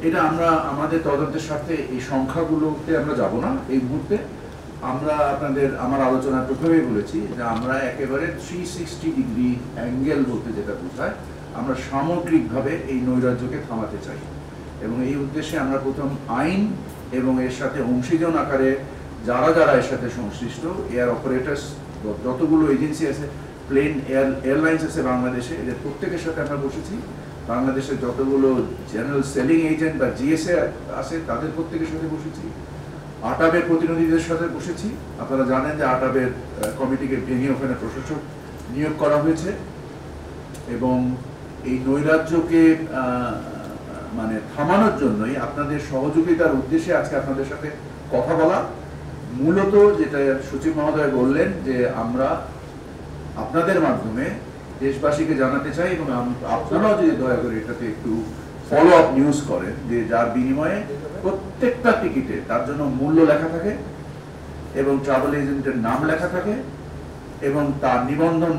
এটা আমরা আমাদের তদন্তের সাথে এই সংখ্যাগুলোতে আমরা যাব না এই মুহূর্তে। আমরা আমার আলোচনার প্রথমেই বলেছি যে আমরা একেবারে 360 ডিগ্রি অ্যাঙ্গেল বলতে যেটা বোঝায়, আমরা সামগ্রিকভাবে এই নৈরাজ্যকে থামাতে চাই এবং এই উদ্দেশ্যে আমরা প্রথম আইন এবং এর সাথে অংশীজন আকারে যারা যারা এর সাথে সংশ্লিষ্ট এয়ার অপারেটার্স, যতগুলো এজেন্সি আছে, প্লেন এয়ারলাইন্স আছে বাংলাদেশে, এদের প্রত্যেকের সাথে আমরা বসেছি। বাংলাদেশের যতগুলো জেনারেল সেলিং এজেন্ট বা জিএসএ আছে তাদের প্রত্যেকের সাথে বসেছি। আটাবের প্রতিনিধিদের সাথে বসেছি। আপনারা জানেন যে আটাবের কমিটিকে ভেঙে ওখানে প্রশাসক নিয়োগ করা হয়েছে এবং এই নৈরাজ্যকে মানে থামানোর জন্যই আপনাদের সহযোগিতার উদ্দেশ্যে আজকে আপনাদের সাথে কথা বলা। মূলত যেটা সচিব মহোদয় বললেন যে আমরা আপনাদের মাধ্যমে দেশবাসীকে জানাতে চাই এবং আপনারাও যদি দয়া করে এটাতে একটু ফলো আপ নিউজ করেন যে যার বিনিময়ে প্রত্যেকটা টিকিটে তার জন্য মূল্য লেখা থাকে এবং ট্রাভেল এজেন্টের নাম লেখা থাকে এবং তার নিবন্ধন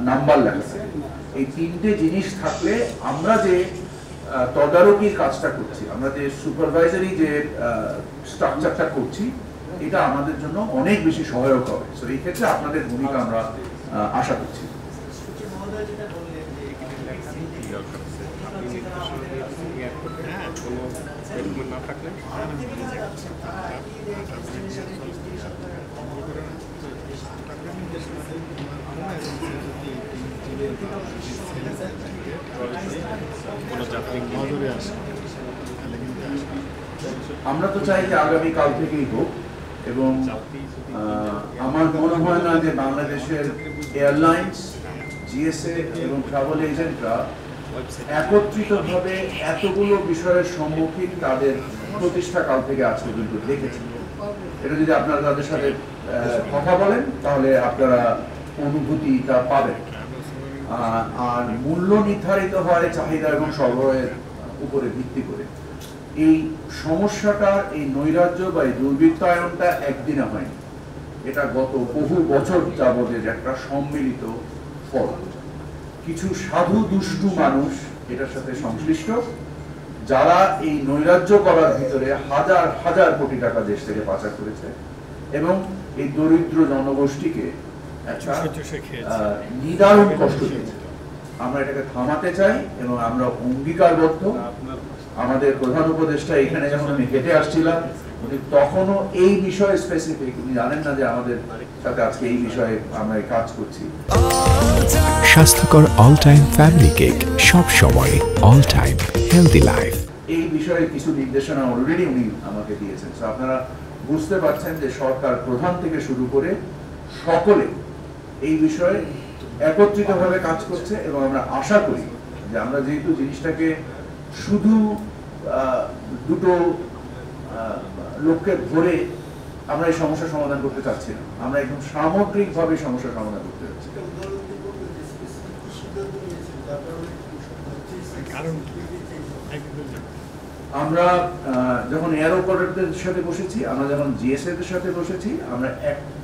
নাম্বার লেখা থাকে। এই তিনটে জিনিস থাকলে আমরা যে তদারকির কাজটা করছি, আমরা যে সুপারভাইজারি যে স্ট্রাকচারটা করছি, এটা আমাদের জন্য অনেক বেশি সহায়ক হবে। সো এই ক্ষেত্রে আপনাদের ভূমিকা আমরা আশা করছি। আমরা তো চাই যে আগামীকাল থেকেই হোক এবং আমার মনে হয় না যে বাংলাদেশের এয়ারলাইন্স, জিএসএ এবং ট্রাভেল এজেন্টরা একত্রিতভাবে এতগুলো বিষয়ের সম্মুখীন তাদের প্রতিষ্ঠাকাল থেকে আজ পর্যন্ত দেখেছি। এটা যদি আপনারা তাদের সাথে কথা বলেন তাহলে আপনারা অনুভূতিটা পাবেন। আর মূল্য নির্ধারিত হয় চাহিদা এবং সরবরাহের উপরে ভিত্তি করে। এই সমস্যাটা, এই নৈরাজ্য বা এই দুর্বৃত্তায়নটা একদিনে হয়নি, এটা গত বহু বছর যাবতের একটা সম্মিলিত ফল। কিছু সাধু দুষ্টু মানুষ এটার সাথে সংশ্লিষ্ট, যারা এই নৈরাজ্য করার ভিতরে হাজার হাজার কোটি টাকা দেশ থেকে পাচার করেছে এবং এই দরিদ্র জনগোষ্ঠীকে একটা নিদারুণ কষ্ট দিয়েছে। আমরা এটাকে থামাতে চাই এবং আমরা অঙ্গীকারবদ্ধ। আমাদের প্রধান উপদেষ্টা এখানে যখন আমি হেঁটে আসছিলাম উনি তখনও এই বিষয়ে স্পেসিফিক, উনি জানেন না যে আমাদের সাথে আজকে এই বিষয়ে আমরা কাজ করছি। স্বাস্থ্যকর অল টাইম ফ্যামিলি কেক, সব সময় অল টাইম হেলদি লাইফ। এই বিষয়ে কিছু নির্দেশনা অলরেডি উনি আমাকে দিয়েছেন। তো আপনারা বুঝতে পারছেন যে সরকার প্রধান থেকে শুরু করে সকলে এই বিষয়ে একত্রিতভাবে কাজ করছে এবং আমরা আশা করি যে আমরা যেহেতু জিনিসটাকে শুধু দুটো লোককে ধরে আমরা এই সমস্যার সমাধান করতে চাচ্ছি না, আমরা একদম সামগ্রিকভাবে সমস্যার সমাধান করতে চাচ্ছি। আমরা যখন এয়ার অপারেটরদের সাথে বসেছি, আমরা যখন জিএসএ দের সাথে বসেছি, আমরা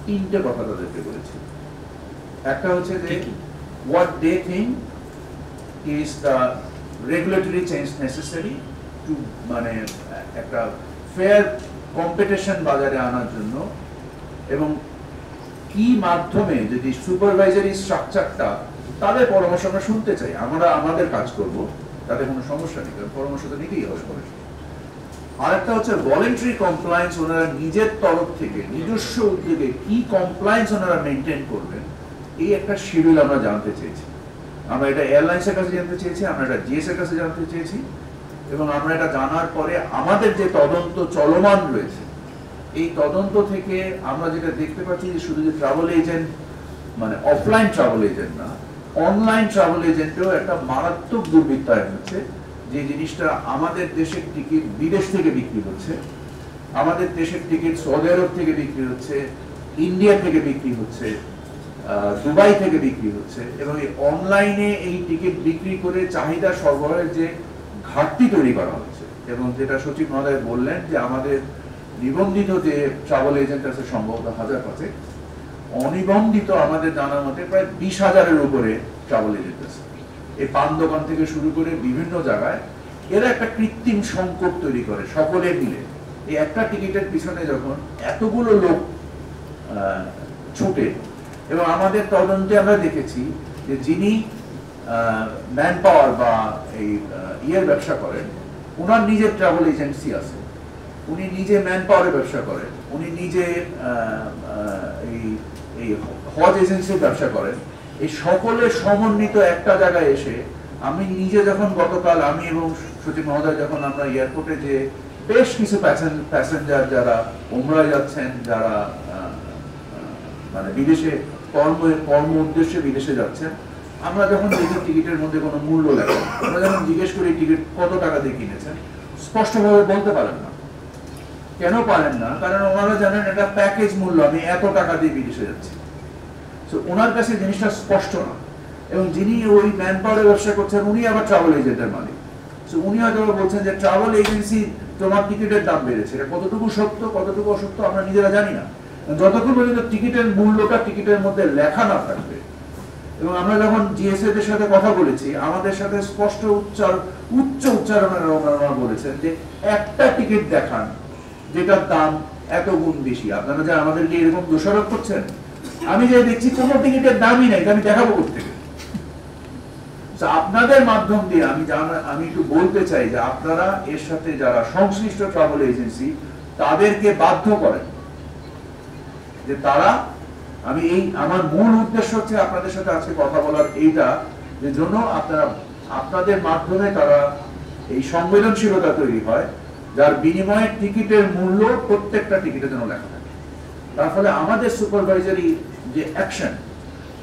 তিনটে কথা তাদেরকে বলেছি। একটা হচ্ছে যে what they think is the regulatory change necessary to মানে একটা ফেয়ার কম্পিটিশন বাজারে আনার জন্য এবং কি মাধ্যমে যদি সুপারভাইজারি স্ট্রাকচারটা, তাদের পরামর্শ আমরা শুনতে চাই। আমরা আমাদের কাজ করব, তাতে কোনো সমস্যা নেই, কারণ পরামর্শ তো নিতেই হবে পরে। আরেকটা হচ্ছে ভলেন্টারি কমপ্লায়েন্স, ওনারা নিজের তরফ থেকে নিজস্ব উদ্যোগে কি কমপ্লায়েন্স ওনারা মেনটেন করবেন, এই একটা শিডিউল আমরা জানতে চেয়েছি। আমরা এটা এয়ারলাইন্সের কাছে জানতে চেয়েছি, আমরা এটা জিএসএর কাছে জানতে চেয়েছি এবং আমরা এটা জানার পরে আমাদের যে তদন্ত চলমান রয়েছে, এই তদন্ত থেকে আমরা যেটা দেখতে পাচ্ছি যে শুধু যে ট্রাভেল এজেন্ট মানে অফলাইন ট্রাভেল এজেন্ট না, অনলাইন ট্রাভেল এজেন্টেও একটা মারাত্মক দুর্বৃত্তায়ন হচ্ছে। যে জিনিসটা আমাদের দেশের টিকিট বিদেশ থেকে বিক্রি হচ্ছে, আমাদের দেশের টিকিট সৌদি আরব থেকে বিক্রি হচ্ছে, ইন্ডিয়া থেকে বিক্রি হচ্ছে, দুবাই থেকে বিক্রি হচ্ছে এবং এই অনলাইনে এই টিকিট বিক্রি করে চাহিদা সরবরাহের যে ঘাটতি তৈরি করা হচ্ছে। এবং যেটা সচিব মহোদয় বললেন যে আমাদের নিবন্ধিত যে ট্রাভেল এজেন্ট আছে সম্ভবত 1000-500, অনিবন্ধিত আমাদের জানার মতে প্রায় 20,000-এর উপরে ট্রাভেল এজেন্ট আছে। এই পান দোকান থেকে শুরু করে বিভিন্ন জায়গায় এরা একটা কৃত্রিম সংকট তৈরি করে সকলে মিলে। এই একটা টিকিটের পিছনে যখন এতগুলো লোক ছুটে, এবং আমাদের তদন্তে আমরা দেখেছি যে যিনি ম্যান পাওয়ার বা এই ইয়ের ব্যবসা করেন, ওনার নিজের ট্রাভেল এজেন্সি আছে, উনি নিজে ম্যান পাওয়ারের ব্যবসা করেন, উনি নিজে এই হজ এজেন্সির ব্যবসা করেন। এই সকলের সমন্বিত একটা জায়গায় এসে আমি নিজে যখন গতকাল আমি এবং সচিব মহোদয় যখন আমরা এয়ারপোর্টে যে বেশ কিছু প্যাসেঞ্জার যারা উমরায় যাচ্ছেন, যারা মানে বিদেশে কর্ম উদ্দেশ্যে বিদেশে যাচ্ছেন, আমরা যখন দেখি টিকিটের মধ্যে কোনো মূল্য লেখা, আমরা যখন জিজ্ঞেস করি টিকিট কত টাকা দিয়ে কিনেছেন, স্পষ্টভাবে বলতে পারেন না। কেন পারেন না? কারণ ওনারা জানেন এটা প্যাকেজ মূল্য, আমি এত টাকা দিয়ে বিদেশে যাচ্ছি। তো ওনার কাছে জিনিসটা স্পষ্ট না। এবং যিনি ওই ম্যান পাওয়ারের ব্যবসা করছেন উনি আবার ট্রাভেল এজেন্টের মালিক। তো উনি হয়তো বলছেন যে ট্রাভেল এজেন্সি তোমার টিকিটের দাম বেড়েছে, এটা কতটুকু সত্য কতটুকু অসত্য আমরা নিজেরা জানি না। যতক্ষণ পর্যন্ত টিকিটের মূল্যটা টিকিটের মধ্যে লেখা না থাকবে। এবং আমরা যখন জিএসএ দের সাথে কথা বলেছি, আমাদের সাথে স্পষ্ট উচ্চ উচ্চারণের ওনারা বলেছেন যে একটা টিকিট দেখান যেটার দাম এত গুণ বেশি। আপনারা যে আমাদেরকে এরকম দোষারোপ করছেন, আমি যে দেখছি কোনো টিকিটের দামই নাই, আমি দেখাবো কোথেকে? আপনাদের মাধ্যম দিয়ে আমি একটু বলতে চাই যে আপনারা এর সাথে যারা সংশ্লিষ্ট ট্রাভেল এজেন্সি, তাদেরকে বাধ্য করেন যে তারা, আমি আমার মূল উদ্দেশ্য হচ্ছে আপনাদের সাথে আজকে কথা বলার এইটা, যে জন্য আপনাদের মাধ্যমে তারা এই সংবেদনশীলতা তৈরি হয়, যার বিনিময়ে টিকিটের মূল্য প্রত্যেকটা টিকিটের জন্য লেখা থাকে। তার ফলে আমাদের সুপারভাইজারি যে অ্যাকশন,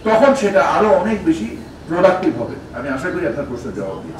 তখন সেটা আরো অনেক বেশি প্রোডাক্টিভ হবে। আমি আশা করি আপনার প্রশ্নের জবাব দিই।